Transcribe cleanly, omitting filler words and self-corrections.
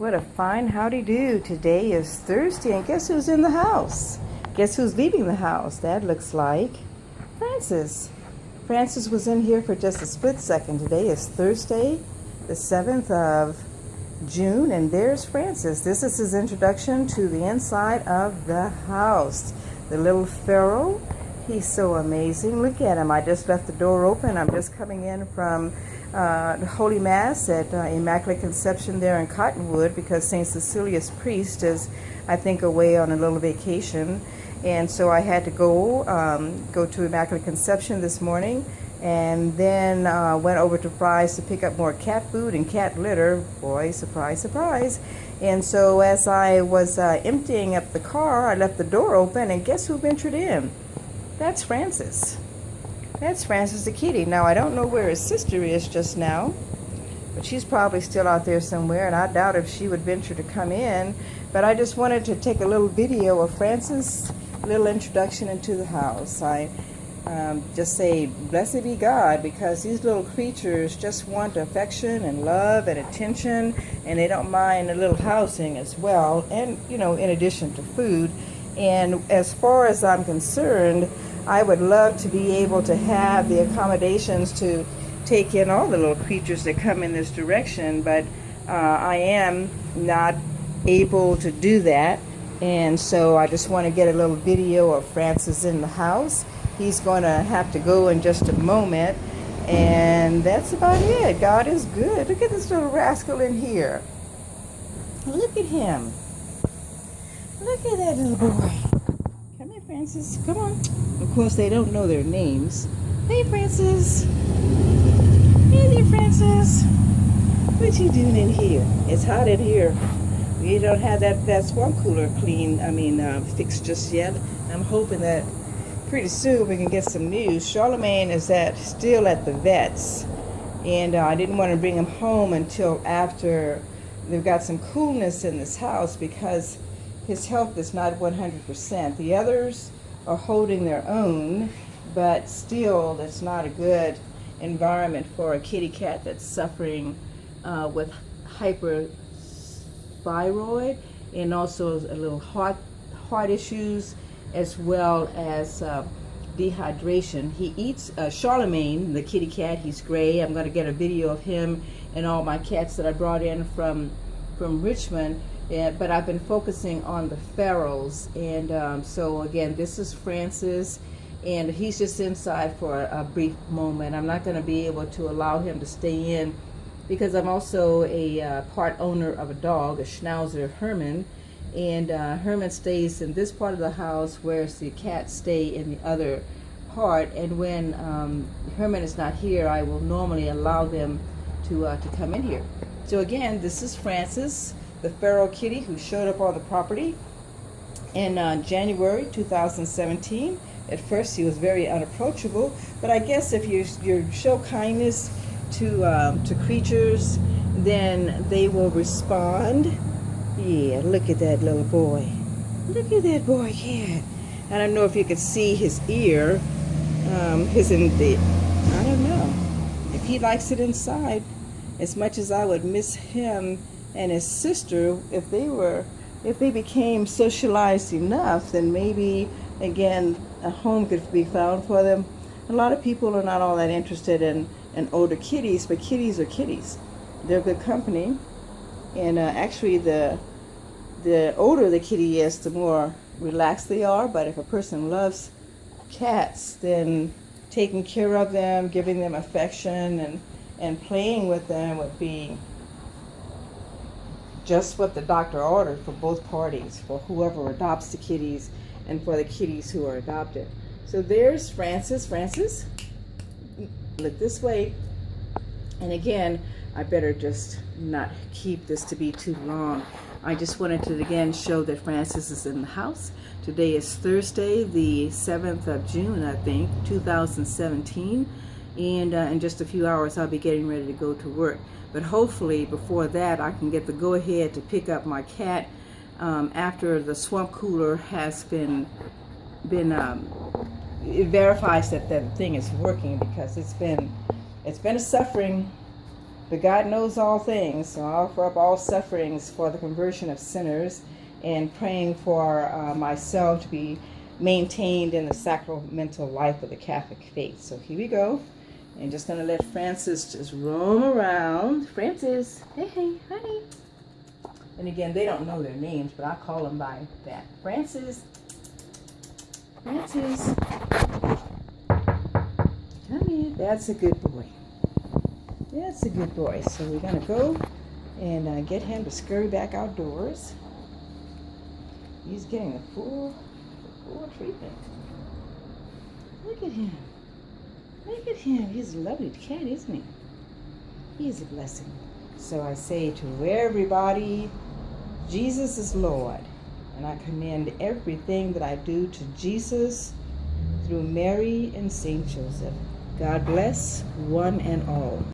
What a fine howdy do. Today is Thursday, and guess who's in the house? Guess who's leaving the house? That looks like Francis. Francis was in here for just a split second. Today is Thursday, the 7th of June, and there's Francis. This is his introduction to the inside of the house. The little pharaoh. He's so amazing. Look at him. I just left the door open. I'm just coming in from the Holy Mass at Immaculate Conception there in Cottonwood, because St. Cecilia's priest is, I think, away on a little vacation. And so I had to go to Immaculate Conception this morning, and then went over to Fry's to pick up more cat food and cat litter. Boy, surprise, surprise. And so as I was emptying up the car, I left the door open, and guess who ventured in? That's Francis. That's Francis the kitty. Now, I don't know where his sister is just now, but she's probably still out there somewhere, and I doubt if she would venture to come in. But I just wanted to take a little video of Francis' little introduction into the house. I just say, blessed be God, because these little creatures just want affection and love and attention, and they don't mind a little housing as well, and, you know, in addition to food. And as far as I'm concerned, I would love to be able to have the accommodations to take in all the little creatures that come in this direction, but I am not able to do that. And so I just want to get a little video of Francis in the house. He's going to have to go in just a moment, and that's about it. God is good. Look at this little rascal in here. Look at him. Look at that little boy. Come here, Francis. Come on. Of course, they don't know their names. Hey, Francis. Hey there, Francis. What you doing in here? It's hot in here. We don't have that swamp cooler fixed just yet. I'm hoping that pretty soon we can get some news. Charlemagne is still at the vet's, and I didn't want to bring him home until after they've got some coolness in this house, because his health is not 100%. The others are holding their own, but still that's not a good environment for a kitty cat that's suffering with hyperthyroid, and also a little heart issues, as well as dehydration. He eats Charlemagne, the kitty cat. He's gray. I'm going to get a video of him and all my cats that I brought in from Richmond. Yeah, but I've been focusing on the pharaohs, and so again, this is Francis, and he's just inside for a brief moment. I'm not going to be able to allow him to stay in, because I'm also a part owner of a dog, a Schnauzer, Herman, and Herman stays in this part of the house, whereas the cats stay in the other part. And when Herman is not here, I will normally allow them to come in here. So again, this is Francis, the feral kitty who showed up on the property in January 2017. At first, he was very unapproachable, but I guess if you show kindness to creatures, then they will respond. Yeah, look at that little boy. Look at that boy cat. I don't know if you could see his ear. I don't know. If he likes it inside, as much as I would miss him and his sister, if they became socialized enough, then maybe, again, a home could be found for them. A lot of people are not all that interested in older kitties, but kitties are kitties. They're good company. And actually, the older the kitty is, the more relaxed they are. But if a person loves cats, then taking care of them, giving them affection, and playing with them would be just what the doctor ordered for both parties, for whoever adopts the kitties and for the kitties who are adopted. So there's Francis. Francis, look this way. And again, I better just not keep this to be too long. I just wanted to again show that Francis is in the house. Today is Thursday, the 7th of June, I think, 2017. And in just a few hours, I'll be getting ready to go to work. But hopefully, before that, I can get the go-ahead to pick up my cat after the swamp cooler has been it verifies that the thing is working, because it's been a suffering But God knows all things, so I offer up all sufferings for the conversion of sinners and praying for myself to be maintained in the sacramental life of the Catholic faith. So here we go. And just going to let Francis just roam around. Francis, hey, honey. And again, they don't know their names, but I call them by that. Francis. Francis. Come here. That's a good boy. That's a good boy. So we're going to go and get him to scurry back outdoors. He's getting a full treatment. Look at him. Look at him. He's a lovely cat, isn't he? He's a blessing. So I say to everybody, Jesus is Lord. And I commend everything that I do to Jesus through Mary and Saint Joseph. God bless one and all.